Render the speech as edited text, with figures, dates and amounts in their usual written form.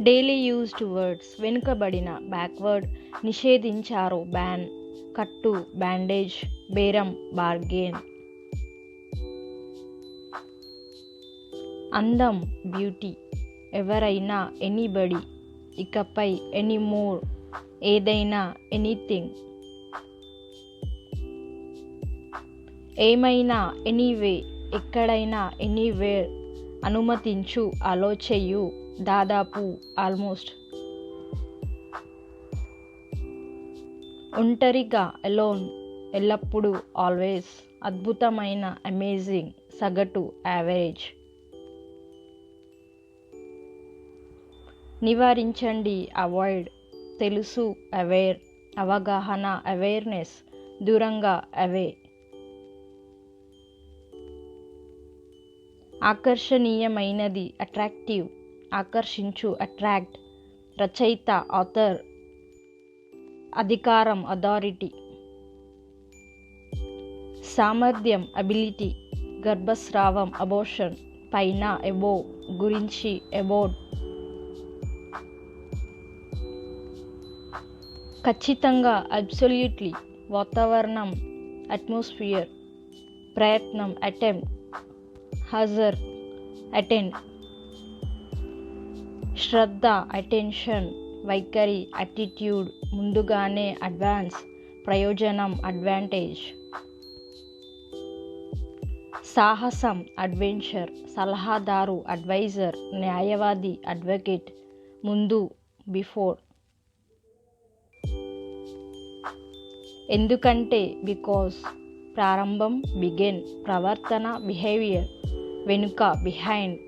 Daily used words వెనుకబడిన backward, నిషేధించారు ban, కట్టు బ్యాండేజ్, బేరం బార్గెన్. అందం బ్యూటీ, ఎవరైనా ఎనీబడి, ఇకపై ఎనీమోర్, ఏదైనా ఎనీథింగ్. ఏమైనా ఎనీవే, ఎక్కడైనా ఎనీవేర్, అనుమతించు అలో చెయ్యు, దాదాపు ఆల్మోస్ట్. ఒంటరిగా అలోన్, ఎల్లప్పుడూ ఆల్వేస్, అద్భుతమైన అమేజింగ్, సగటు యావరేజ్. నివారించండి అవాయిడ్, తెలుసు అవేర్, అవగాహన అవేర్నెస్, దూరంగా అవే. ఆకర్షణీయమైనది అట్రాక్టివ్, ఆకర్షించు అట్రాక్ట్, రచయిత ఆథర్, అధికారం అథారిటీ. సామర్థ్యం అబిలిటీ, గర్భస్రావం అబోర్షన్, పైన ఎబో, గురించి అబౌట్. ఖచ్చితంగా అబ్సల్యూట్లీ, వాతావరణం అట్మాస్ఫియర్, ప్రయత్నం అటెంప్ట్, హజర్ అటెండ్. శ్రద్ధ అటెన్షన్, వైఖరి యాటిట్యూడ్, ముందుగానే అడ్వాన్స్, ప్రయోజనం అడ్వాంటేజ్. సాహసం అడ్వెంచర్, సలహాదారు అడ్వైజర్, న్యాయవాది అడ్వకేట్, ముందు బిఫోర్. ఎందుకంటే బికాజ్, ప్రారంభం బిగిన్, ప్రవర్తన బిహేవియర్, వెనుక బిహైండ్,